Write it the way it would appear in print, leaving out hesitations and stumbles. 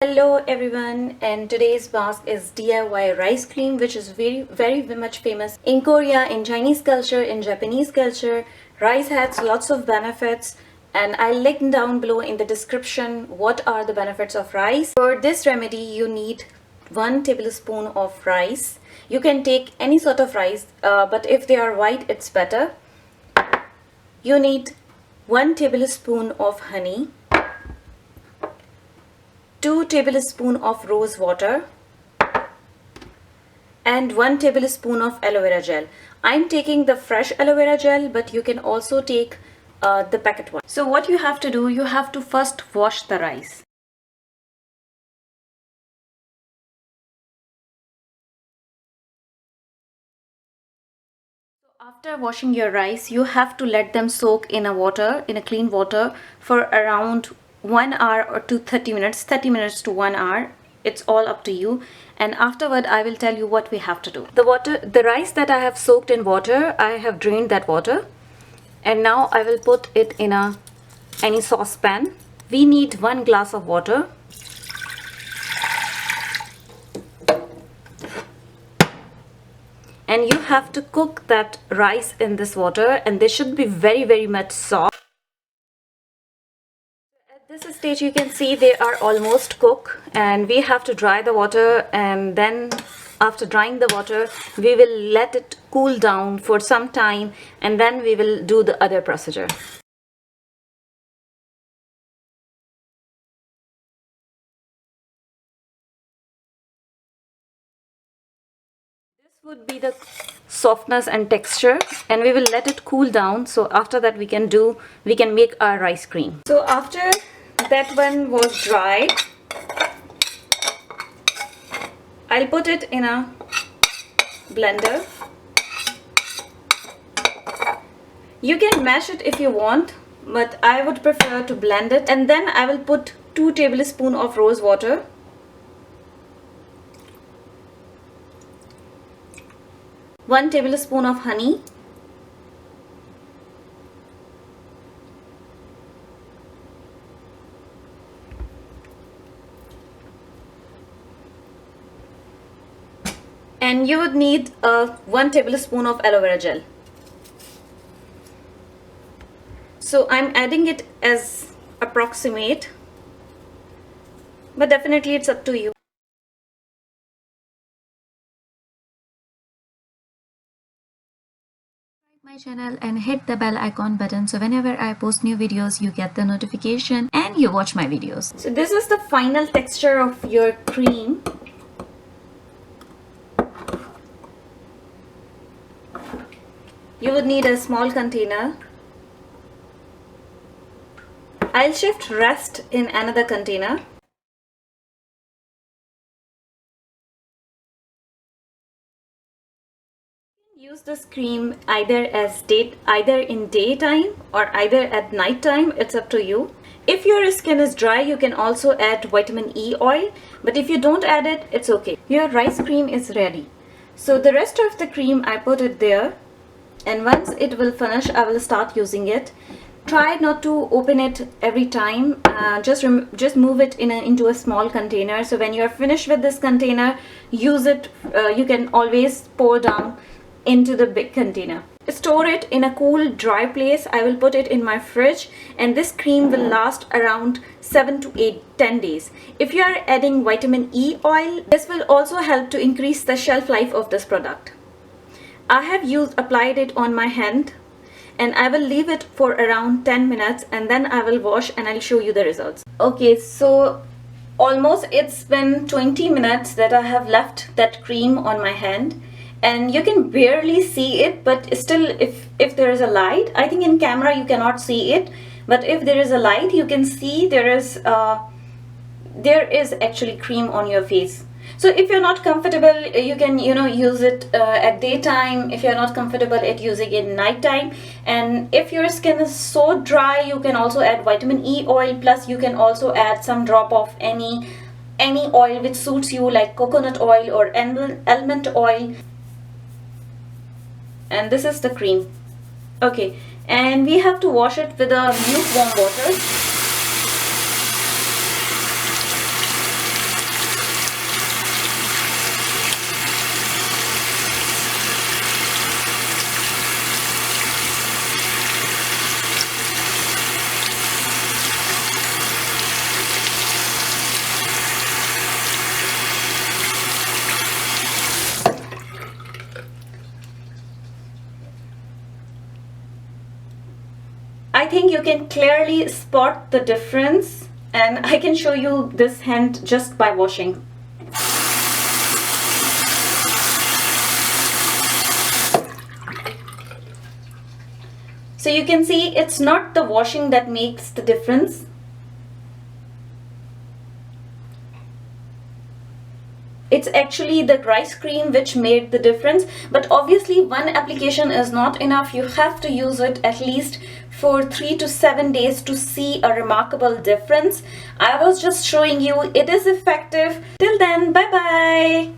Hello everyone, and today's mask is DIY rice cream, which is very much famous in Korea, in Chinese culture, in Japanese culture. Rice has lots of benefits, and I'll link down below in the description what are the benefits of rice. For this remedy you need 1 tablespoon of rice. You can take any sort of rice, but if they are white it's better. You need 1 tablespoon of honey, 2 tablespoons of rose water, and 1 tablespoon of aloe vera gel. I'm taking the fresh aloe vera gel, but you can also take the packet one. So what you have to do, you have to first wash the rice. So after washing your rice, you have to let them soak in a clean water for around 1 hour or to 30 minutes, 30 minutes to 1 hour. It's all up to you. And afterward I will tell you what we have to do. The rice that I have soaked in water, I have drained that water, and now I will put it in any saucepan. We need 1 glass of water. And you have to cook that rice in this water, and they should be very much soft. At this stage you can see they are almost cooked, and we have to dry the water, and then after drying the water we will let it cool down for some time, and then we will do the other procedure. This would be the softness and texture, and we will let it cool down. So after that we can make our rice cream. So after that one was dried, I'll put it in a blender. You can mash it if you want, but I would prefer to blend it. And then I will put 2 tablespoons of rose water, 1 tablespoon of honey, and you would need 1 tablespoon of aloe vera gel. So I'm adding it as approximate, but definitely it's up to you. My channel and hit the bell icon button, so whenever I post new videos you get the notification and you watch my videos. So this is the final texture of your cream. You would need a small container. I'll shift rest in another container. Use this cream either in daytime or either at night time. It's up to you. If your skin is dry, you can also add vitamin E oil, but if you don't add it, it's okay. Your rice cream is ready. So the rest of the cream I put it there, and once it will finish I will start using it. Try not to open it every time. Just move it into a small container, so when you are finished with this container, use it. You can always pour down into the big container. Store it in a cool, dry place. I will put it in my fridge, and this cream will last around 7 to 10 days. If you are adding vitamin E oil, this will also help to increase the shelf life of this product. I have applied it on my hand, and I will leave it for around 10 minutes, and then I will wash and I'll show you the results. Okay, so almost it's been 20 minutes that I have left that cream on my hand, and you can barely see it, but still if there is a light, I think in camera you cannot see it, but if there is a light you can see there is actually cream on your face. So if you're not comfortable, you can use it at daytime. If you're not comfortable at using it night time, and if your skin is so dry, you can also add vitamin E oil, plus you can also add some drop of any oil which suits you, like coconut oil or almond oil. And this is the cream. Okay, and we have to wash it with a lukewarm water. think you can clearly spot the difference, and I can show you this hand just by washing. So you can see it's not the washing that makes the difference. It's actually the rice cream which made the difference. But obviously one application is not enough. You have to use it at least for 3 to 7 days to see a remarkable difference. I was just showing you it is effective. Till then, bye bye.